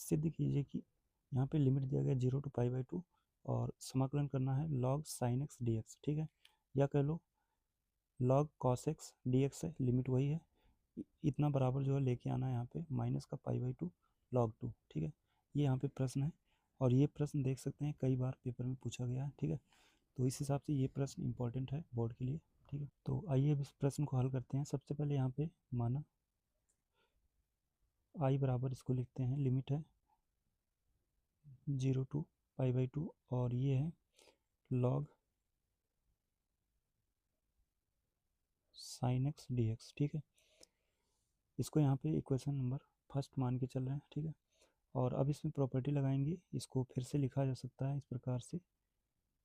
सिद्ध कीजिए कि यहाँ पे लिमिट दिया गया 0 to π/2 और समाकलन करना है log sin x dx, ठीक है, या कह लो log cos x dx है, लिमिट वही है, इतना बराबर जो है लेके आना है यहाँ पे माइनस का π/2 log 2, ठीक है। ये यहाँ पे प्रश्न है और ये प्रश्न देख सकते हैं कई बार पेपर में पूछा गया है, ठीक है। तो इस हिसाब से ये प्रश्न इंपॉर्टेंट है बोर्ड के लिए, ठीक है। तो आइए अब इस प्रश्न को हल करते हैं। सबसे पहले यहाँ पे माना आई बराबर इसको लिखते हैं, लिमिट है 0 to π/2 और ये है log sin x dx, ठीक है। इसको यहाँ पे इक्वेशन नंबर फर्स्ट मान के चल रहे हैं, ठीक है। और अब इसमें प्रॉपर्टी लगाएंगे, इसको फिर से लिखा जा सकता है इस प्रकार से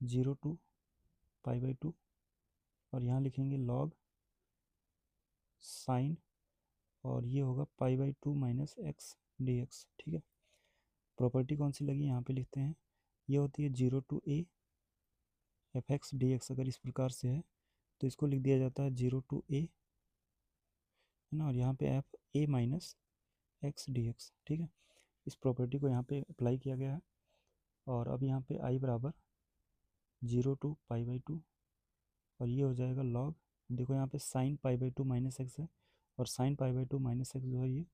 0 to π/2 और यहाँ लिखेंगे log sin और ये होगा π/2 माइनस एक्स dx, ठीक है। प्रॉपर्टी कौन सी लगी यहाँ पे लिखते हैं, ये होती है 0 to a F X D x. अगर इस प्रकार से है तो इसको लिख दिया जाता है 0 to a, है ना, और यहाँ पे F A minus x D x, ठीक है। इस प्रॉपर्टी को यहाँ पे अप्लाई किया गया है और अब यहाँ पे आई बराबर 0 to π/2 और ये हो जाएगा log, देखो यहाँ पे साइन π/2 माइनस एक्स है और साइन π/2 माइनस एक्स जो है ये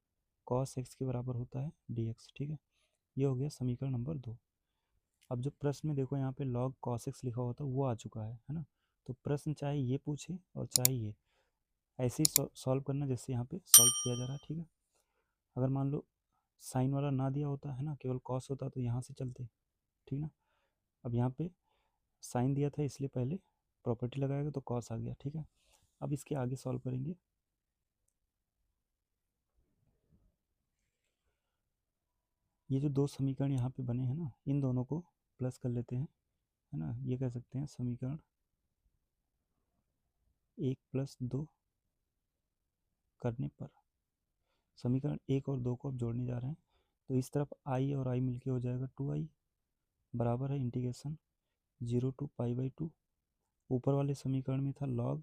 cos x के बराबर होता है dx, ठीक है। ये हो गया समीकरण नंबर 2। अब जो प्रश्न में देखो यहाँ पे log cos x लिखा हुआ था वो आ चुका है ना। तो प्रश्न चाहे ये पूछे और चाहे ये, ऐसे ही सॉल्व करना जैसे यहाँ पे सॉल्व किया जा रहा है, ठीक है। अगर मान लो साइन वाला ना दिया होता है ना, केवल कॉस होता तो यहाँ से चलते, ठीक ना। अब यहाँ पे साइन दिया था इसलिए पहले प्रॉपर्टी लगाएगा तो कॉस आ गया, ठीक है। अब इसके आगे सॉल्व करेंगे। ये जो दो समीकरण यहाँ पे बने हैं ना, इन दोनों को प्लस कर लेते हैं, है ना। ये कह सकते हैं समीकरण 1+2 करने पर, समीकरण 1 और 2 को अब जोड़ने जा रहे हैं। तो इस तरफ आई और आई मिलके हो जाएगा 2i बराबर है इंटीग्रेशन 0 to π/2। ऊपर वाले समीकरण में था log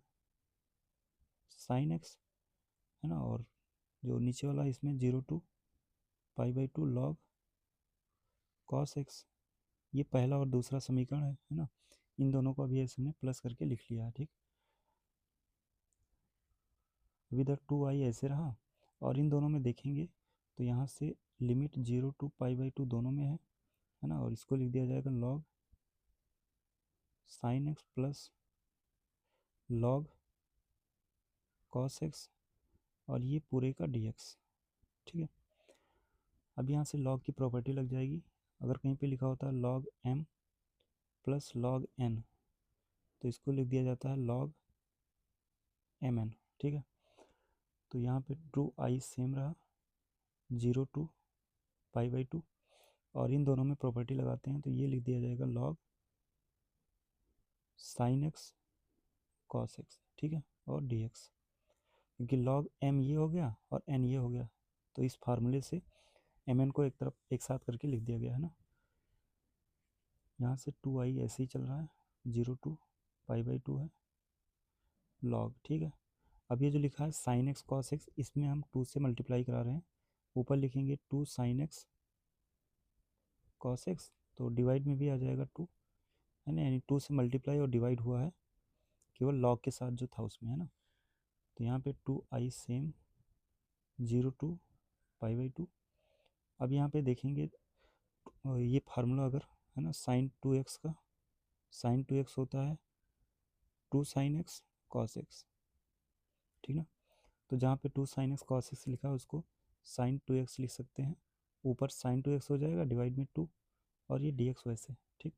sin x, है ना, और जो नीचे वाला इसमें 0 to π/2 log cos x, ये पहला और दूसरा समीकरण है ना। इन दोनों को अभी ऐसे हमने प्लस करके लिख लिया है, ठीक। अभी इधर 2i ऐसे रहा और इन दोनों में देखेंगे तो यहाँ से लिमिट 0 to π/2 दोनों में है ना, और इसको लिख दिया जाएगा log sin x plus log cos x और ये पूरे का dx, ठीक है। अब यहाँ से log की प्रॉपर्टी लग जाएगी। अगर कहीं पे लिखा होता है log m plus log n तो इसको लिख दिया जाता है log mn, ठीक है। तो यहाँ पे 2i सेम रहा 0 to π/2 और इन दोनों में प्रॉपर्टी लगाते हैं तो ये लिख दिया जाएगा log sin x cos x, ठीक है, और dx, क्योंकि log m ये हो गया और n ये हो गया तो इस फार्मूले से mn को एक तरफ एक साथ करके लिख दिया गया है ना। यहाँ से 2i ऐसे ही चल रहा है 0 to π/2 है log, ठीक है। अब ये जो लिखा है sin x cos x, इसमें हम 2 से मल्टीप्लाई करा रहे हैं, ऊपर लिखेंगे 2 sin x cos x तो डिवाइड में भी आ जाएगा 2, है ना, यानी 2 से मल्टीप्लाई और डिवाइड हुआ है केवल लॉग के साथ जो था उसमें, है ना। तो यहाँ पे 2i सेम 0 to π/2। अब यहाँ पे देखेंगे ये फार्मूला अगर, है ना, sin 2x का sin 2x होता है 2 sin x cos x, ठीक ना। तो जहाँ पे 2 sin x cos x लिखा है उसको sin 2x लिख सकते हैं, ऊपर sin 2x हो जाएगा डिवाइड में 2 और ये dx वैसे, ठीक।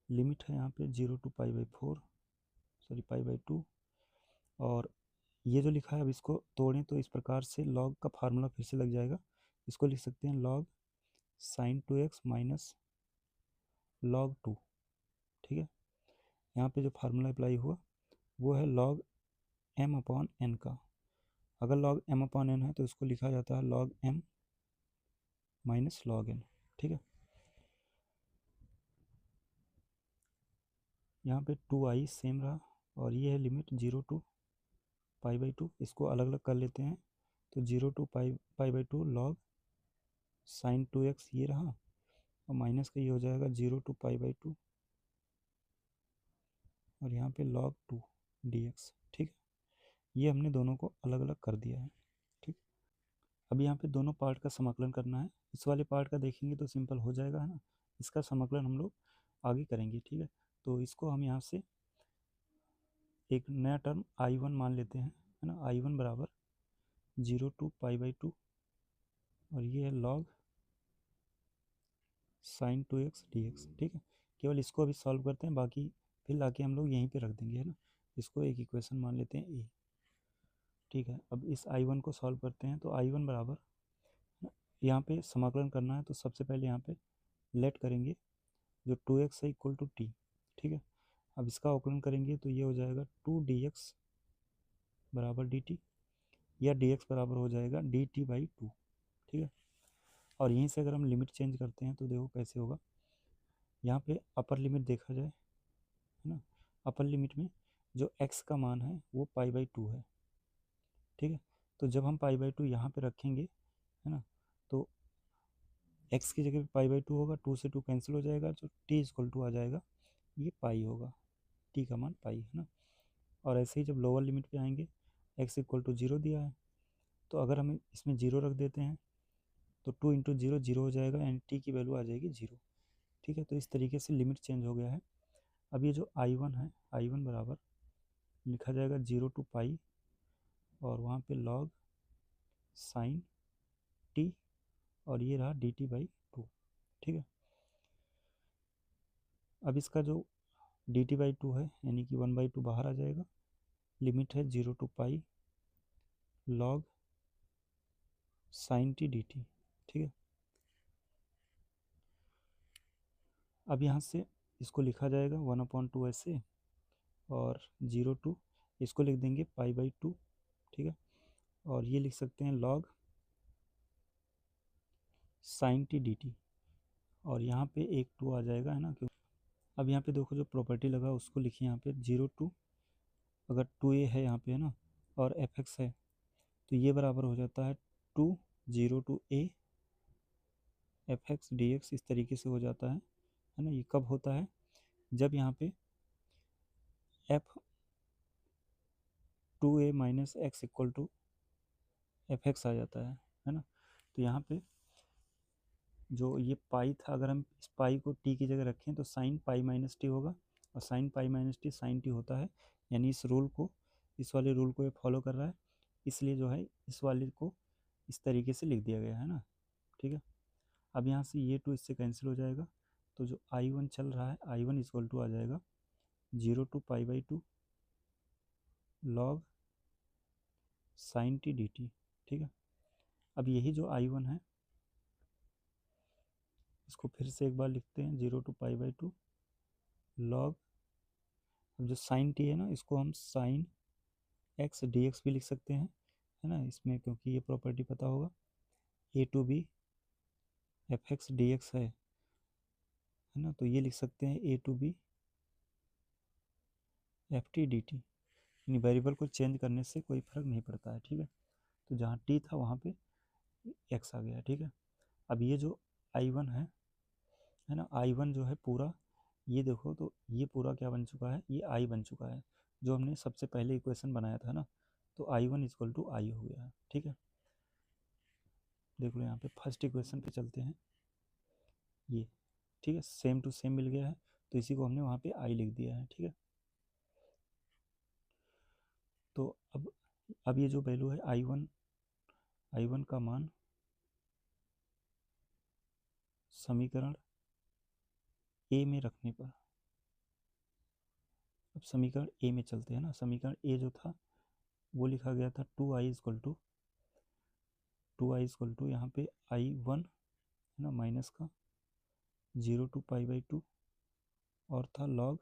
लिमिट है यहाँ पे 0 to π/4 सॉरी π/2 और ये जो लिखा है अब इसको तोड़ें तो इस प्रकार से log का फार्मूला फिर से लग जाएगा। इसको लिख सकते हैं log sin 2x minus log 2, ठीक है। यहाँ पे जो फार्मूला अप्लाई हुआ वो है log m/n का। अगर log m/n है तो इसको लिखा जाता है log m minus log n, ठीक है। यहाँ पे 2i सेम रहा और ये है लिमिट 0 to π/2। इसको अलग अलग कर लेते हैं तो 0 to pi by 2 log sign 2x ये रहा, और माइनस का ये हो जाएगा 0 to पाई बाई 2 और यहाँ पे log 2 dx। ठीक है, ये हमने दोनों को अलग अलग कर दिया है। ठीक, अब यहाँ पे दोनों पार्ट का समाकलन करना है। इस वाले पार्ट का देखेंगे तो सिंपल हो जाएगा, है ना। इसका समाकलन हम लोग आगे करेंगे। ठीक है, तो इसको हम यहाँ से एक नया टर्म I1 मान लेते हैं, है ना। I1 बराबर 0 to पाई बाई 2 और ये है log साइन 2x dx। ठीक है, केवल इसको अभी सॉल्व करते हैं, बाकी फिर लाके हम लोग यहीं पे रख देंगे, है ना। इसको एक इक्वेशन मान लेते हैं ए। ठीक है, अब इस I1 को सॉल्व करते हैं, तो I1 बराबर, यहाँ पे समाकलन करना है तो सबसे पहले यहाँ पे लेट करेंगे जो 2x है इक्वल टू टी। ठीक है, अब इसका अवकलन करेंगे तो ये हो जाएगा 2 dx बराबर dt, या dx बराबर हो जाएगा dt/2। ठीक है, और यहीं से अगर हम लिमिट चेंज करते हैं तो देखो कैसे होगा। यहाँ पे अपर लिमिट देखा जाए, है ना, अपर लिमिट में जो x का मान है वो पाई/2 है। ठीक है, तो जब हम पाई/2 यहाँ पे रखेंगे, है ना, तो x की जगह पे पाई/2 होगा, 2 से 2 कैंसिल हो जाएगा, जो t इक्वल टू आ जाएगा ये पाई होगा, t का मान पाई, है ना। और ऐसे ही जब लोअर लिमिट पे आएंगे, x इक्वल टू 0 दिया है, तो अगर हम इसमें 0 रख देते हैं तो 2 इंटू 0 0 हो जाएगा, एंड t की वैल्यू आ जाएगी 0। ठीक है, तो इस तरीके से लिमिट चेंज हो गया है। अब ये जो I1 है, I1 बराबर लिखा जाएगा 0 to पाई और वहाँ पे log साइन t और ये रहा dt/2। ठीक है, अब इसका जो dt/2 है यानी कि 1/2 बाहर आ जाएगा, लिमिट है 0 to pi log sine t dt। ठीक है, अब यहाँ से इसको लिखा जाएगा 1/2 ऐसे, और 0 to इसको लिख देंगे पाई/2। ठीक है, और ये लिख सकते हैं log साइन t dt, और यहाँ पे एक 2 आ जाएगा, है ना, क्यों। अब यहाँ पे देखो जो प्रॉपर्टी लगा उसको लिखिए यहाँ पे 0 to, अगर 2a है यहाँ पे, है ना, और fx है, तो ये बराबर हो जाता है 2 0 to a fx dx। इस तरीके से हो जाता है ना। ये कब होता है, जब यहाँ पे f 2a minus x equal to fx आ जाता है ना। तो यहाँ पे जो ये पाई था, अगर हम इस पाई को टी की जगह रखें तो साइन पाई माइनस टी होगा, और sine pi minus t sine t होता है, यानी इस रूल को, इस वाले रूल को ये फॉलो कर रहा है, इसलिए जो है इस वाले को इस तरीके से लिख दिया गया है ना। ठीक है, अब यहाँ से ये 2 इससे कैंसिल हो जाएगा, तो जो I1 चल रहा है, I1 इक्वल टू आ जाएगा 0 to पाई/2 log sine t D t. ठीक है, अब यही जो I1 है इसको फिर से एक बार लिखते हैं 0 to पाई/2 log, अब जो साइन टी है ना, इसको हम साइन एक्स डी एक्स भी लिख सकते हैं, है ना, इसमें क्योंकि ये प्रॉपर्टी पता होगा, A to B F X D X है ना, तो ये लिख सकते हैं A to B F T D T. यानी वेरिएबल को चेंज करने से कोई फर्क नहीं पड़ता है। ठीक है, तो जहाँ टी था वहाँ पे एक्स आ गया। ठीक है, अब ये जो I1 है ना, I1 जो है पूरा, ये देखो तो ये पूरा क्या बन चुका है, ये I बन चुका है, जो हमने सबसे पहले इक्वेशन बनाया था ना, तो I1 इक्वल टू आई हो गया है। ठीक है, देख लो यहाँ पे फर्स्ट इक्वेशन पे चलते हैं, ये ठीक है, सेम टू सेम मिल गया है, तो इसी को हमने वहाँ पे आई लिख दिया है। ठीक है, तो अब ये जो वैल्यू है I1 का मान समीकरण ए में रखने पर, अब समीकरण ए में चलते हैं ना। समीकरण ए जो था वो लिखा गया था 2i इक्वल टू यहाँ पे I1 है ना, माइनस का 0 to पाई/2 और था log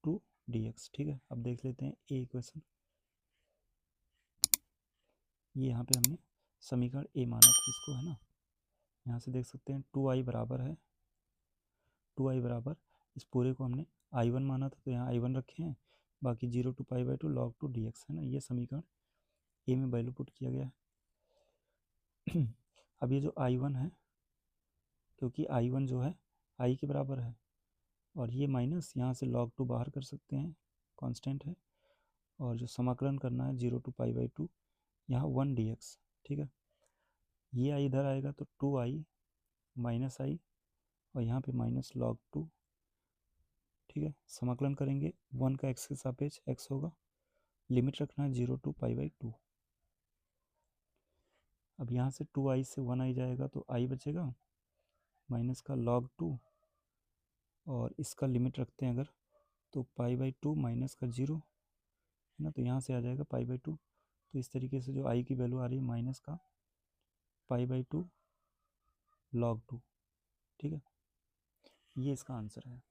2 dx। ठीक है, अब देख लेते हैं ए इक्वेशन, ये यहाँ पे हमने समीकरण ए माना था इसको, है ना। यहाँ से देख सकते हैं 2i बराबर है, 2i बराबर, इस पूरे को हमने I1 माना था तो यहाँ I1 रखे हैं, बाकी 0 to पाई/2 log 2 dx, है ना। ये समीकरण ए में वैल्यू पुट किया गया है। अब ये जो I1 है, क्योंकि I1 जो है I के बराबर है, और ये माइनस यहाँ से log 2 बाहर कर सकते हैं, कांस्टेंट है, और जो समाकलन करना है 0 to π/2, यहाँ 1 dx, ठीक है। ये I इधर आएगा तो 2I माइनस I, और यहाँ पे माइनस log 2, ठीक है। समाकलन करेंगे 1 का x के सापेक्ष x होगा, लिमिट रखना है 0 to π/2। अब यहाँ से 2I से 1I जाएगा तो I बचेगा, माइनस का log 2, और इसका लिमिट रखते हैं अगर, तो π/2 माइनस का 0 है ना, तो यहाँ से आ जाएगा π/2। तो इस तरीके से जो I की वैल्यू आ रही है माइनस का π/2 log 2, ठीक है। ये इसका आंसर है।